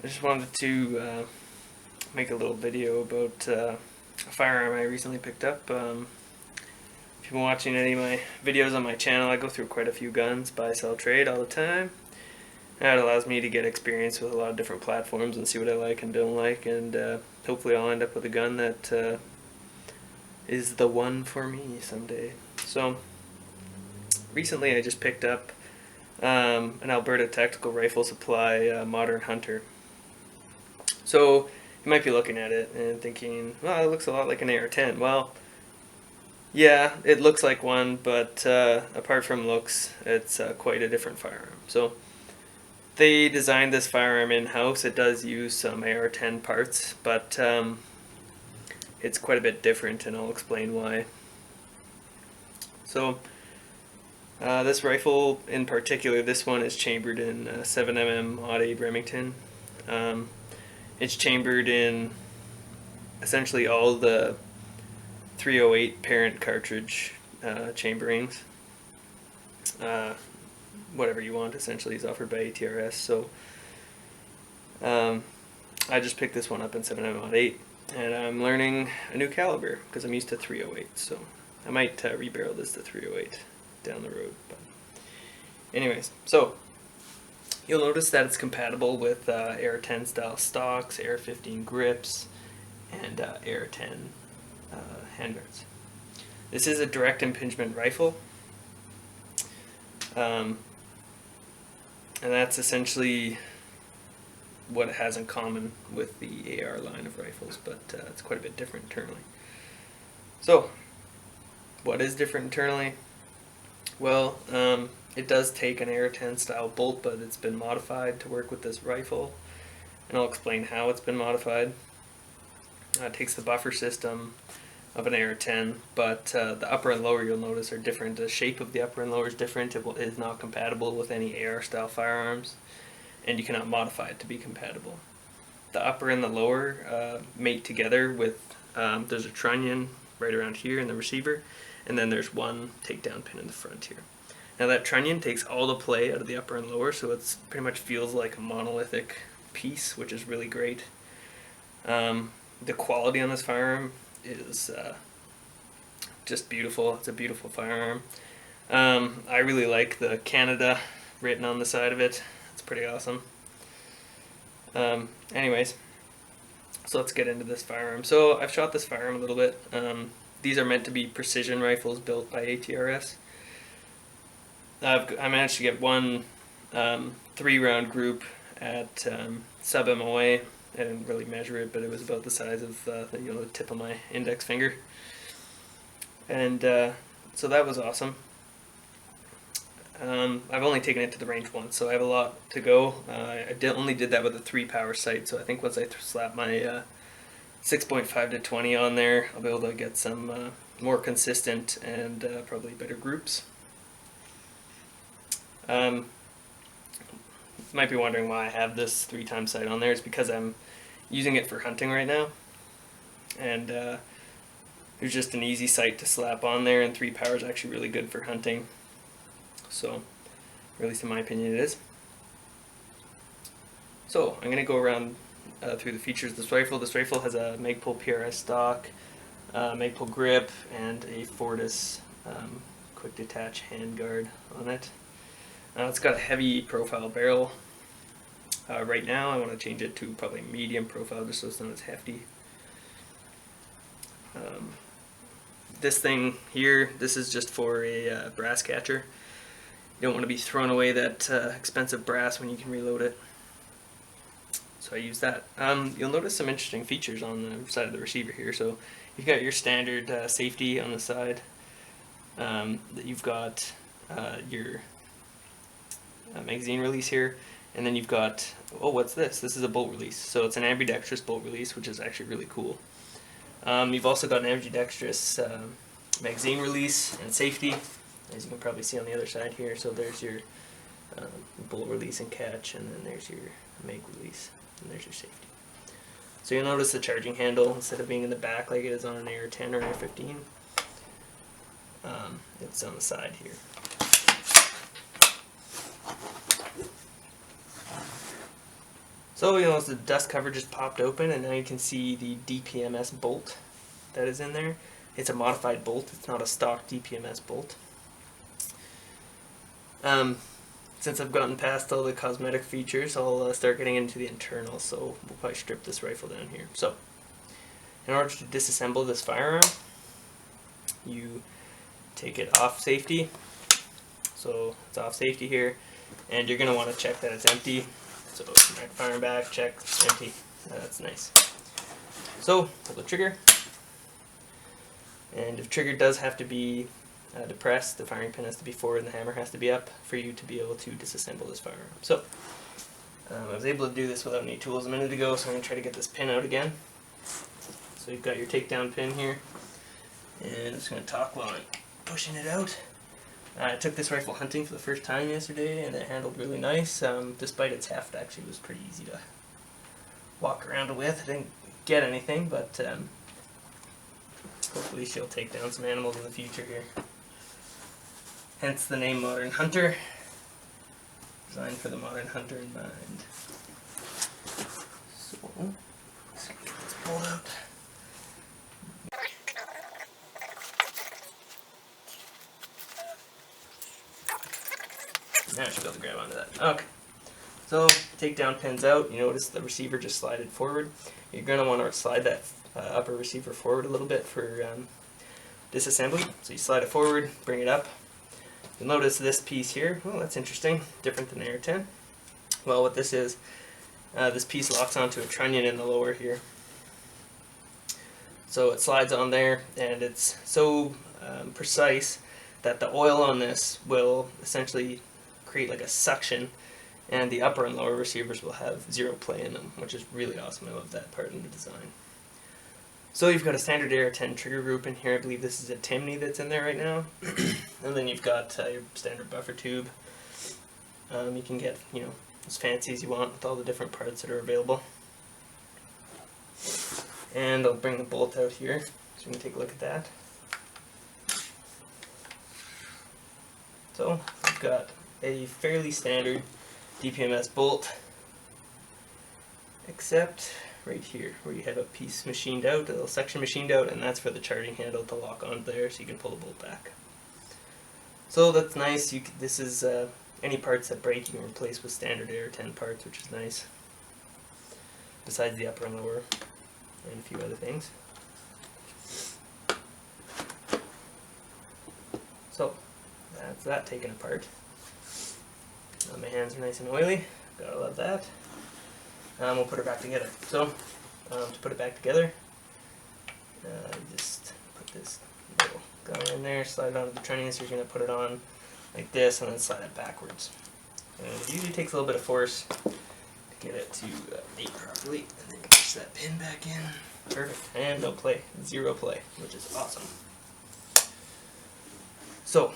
I just wanted to make a little video about a firearm I recently picked up. If you've been watching any of my videos on my channel, I go through quite a few guns, buy, sell, trade all the time. That allows me to get experience with a lot of different platforms and see what I like and don't like, and hopefully I'll end up with a gun that is the one for me someday. So recently I just picked up an Alberta Tactical Rifle Supply Modern Hunter. So you might be looking at it and thinking, well, it looks a lot like an AR-10. Well, yeah, it looks like one, but apart from looks, it's quite a different firearm. So they designed this firearm in-house. It does use some AR-10 parts, but it's quite a bit different, and I'll explain why. So this rifle in particular, this one is chambered in 7mm Mod 8 Remington. It's chambered in essentially all the 308 parent cartridge chamberings. Whatever you want essentially is offered by ATRS. So I just picked this one up in 7mm Mod 8, and I'm learning a new caliber because I'm used to 308. So I might rebarrel this to 308 down the road. But anyways, so you'll notice that it's compatible with AR-10 style stocks, AR-15 grips, and AR-10 handguards. This is a direct impingement rifle, and that's essentially what it has in common with the AR line of rifles, but it's quite a bit different internally. So, what is different internally? Well, it does take an AR-10 style bolt, but it's been modified to work with this rifle, and I'll explain how it's been modified. It takes the buffer system of an AR-10, but the upper and lower, you'll notice, are different. The shape of the upper and lower is different. It is not compatible with any AR style firearms, and you cannot modify it to be compatible. The upper and the lower mate together with, there's a trunnion right around here in the receiver, and then there's one takedown pin in the front here. Now that trunnion takes all the play out of the upper and lower, so it's pretty much feels like a monolithic piece, which is really great. The quality on this firearm is just beautiful. It's a beautiful firearm. I really like the Canada written on the side of it. It's pretty awesome. Anyways, so let's get into this firearm. So I've shot this firearm a little bit. These are meant to be precision rifles built by ATRS. I managed to get one 3-round group at sub-MOA. I didn't really measure it, but it was about the size of the tip of my index finger. And so that was awesome. I've only taken it to the range once, so I have a lot to go. I only did that with a 3-power sight, so I think once I slap my 6.5 to 20 on there, I'll be able to get some more consistent and probably better groups. You might be wondering why I have this 3-time sight on there. It's because I'm using it for hunting right now, and there's just an easy sight to slap on there, and 3 power is actually really good for hunting. So, or at least in my opinion it is. So I'm going to go around through the features of this rifle. This rifle has a Magpul PRS stock, Magpul grip, and a Fortis quick detach handguard on it. It's got a heavy profile barrel. Right now I want to change it to probably medium profile just so it's not as hefty. This thing here, this is just for a brass catcher. You don't want to be throwing away that expensive brass when you can reload it. So I use that. You'll notice some interesting features on the side of the receiver here. So you've got your standard safety on the side. You've got your magazine release here, and then you've got, oh, what's this? This is a bolt release. So it's an ambidextrous bolt release, which is actually really cool. You've also got an ambidextrous magazine release and safety, as you can probably see on the other side here. So there's your bolt release and catch, and then there's your mag release, and there's your safety. So you'll notice the charging handle, instead of being in the back like it is on an AR-10 or AR-15, it's on the side here. So you'll notice the dust cover just popped open, and now you can see the DPMS bolt that is in there. It's a modified bolt, it's not a stock DPMS bolt. Since I've gotten past all the cosmetic features, I'll start getting into the internals, so we'll probably strip this rifle down here. So, in order to disassemble this firearm, you take it off safety. So it's off safety here, and you're going to want to check that it's empty. So firing back, check, empty. That's nice. So pull the trigger, and if trigger does have to be depressed, the firing pin has to be forward and the hammer has to be up for you to be able to disassemble this firearm. So I was able to do this without any tools a minute ago, so I'm going to try to get this pin out again. So you've got your takedown pin here, and I'm just going to talk while I'm pushing it out. I took this rifle hunting for the first time yesterday, and it handled really nice. Despite its heft, actually, it was pretty easy to walk around with. I didn't get anything, but hopefully she'll take down some animals in the future here. Hence the name Modern Hunter, designed for the modern hunter in mind. So, let's get this pulled out. Now I should be able to grab onto that. Okay. So, takedown pins out. You notice the receiver just slided forward. You're going to want to slide that upper receiver forward a little bit for disassembly. So you slide it forward, bring it up. You'll notice this piece here. Oh, that's interesting. Different than the AR-10. Well, what this is, this piece locks onto a trunnion in the lower here. So it slides on there, and it's so precise that the oil on this will essentially create like a suction, and the upper and lower receivers will have zero play in them, which is really awesome. I love that part in the design. So you've got a standard AR-10 trigger group in here. I believe this is a Timney that's in there right now. And then you've got your standard buffer tube. You can get, as fancy as you want with all the different parts that are available. And I'll bring the bolt out here so you can take a look at that. So we've got a fairly standard DPMS bolt, except right here where you have a piece machined out, a little section machined out, and that's for the charging handle to lock on there so you can pull the bolt back. So that's nice. This is any parts that break you can replace with standard AR-10 parts, which is nice, besides the upper and lower and a few other things. So that's that taken apart. My hands are nice and oily, gotta love that. We'll put her back together. So, to put it back together, just put this little gun in there, slide it onto the trunnion, so you're going to put it on like this, and then slide it backwards. And it usually takes a little bit of force to get it to mate properly, and then push that pin back in. Perfect. And no play. Zero play, which is awesome. So,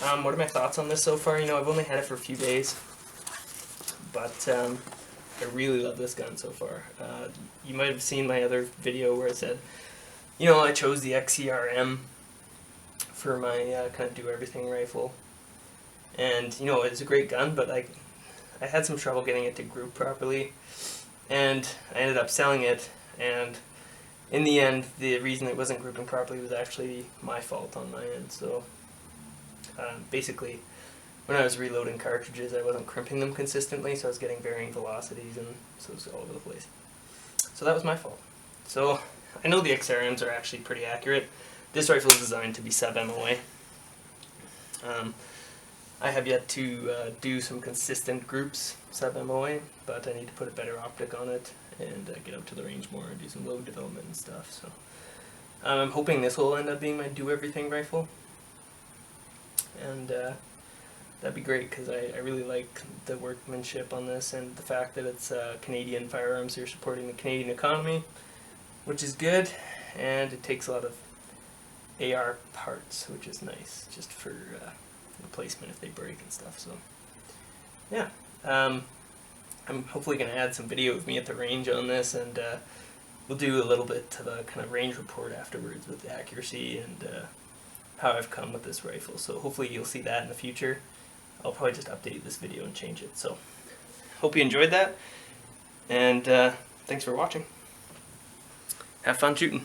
what are my thoughts on this so far? I've only had it for a few days, but I really love this gun so far. You might have seen my other video where I said, I chose the XCRM for my kind of do-everything rifle. And, it's a great gun, but I had some trouble getting it to group properly. And I ended up selling it, and in the end, the reason it wasn't grouping properly was actually my fault on my end. So, basically, when I was reloading cartridges, I wasn't crimping them consistently, so I was getting varying velocities, and so it was all over the place. So that was my fault. So I know the XRMs are actually pretty accurate. This rifle is designed to be sub-MOA. I have yet to do some consistent groups sub-MOA, but I need to put a better optic on it and get out to the range more and do some load development and stuff. So I'm hoping this will end up being my do-everything rifle. And that'd be great, because I really like the workmanship on this, and the fact that it's Canadian firearms. You're supporting the Canadian economy, which is good, and it takes a lot of AR parts, which is nice, just for replacement if they break and stuff. So yeah, I'm hopefully going to add some video of me at the range on this, and we'll do a little bit of a kind of range report afterwards with the accuracy and how I've come with this rifle. So hopefully you'll see that in the future. I'll probably just update this video and change it. So hope you enjoyed that. And thanks for watching. Have fun shooting.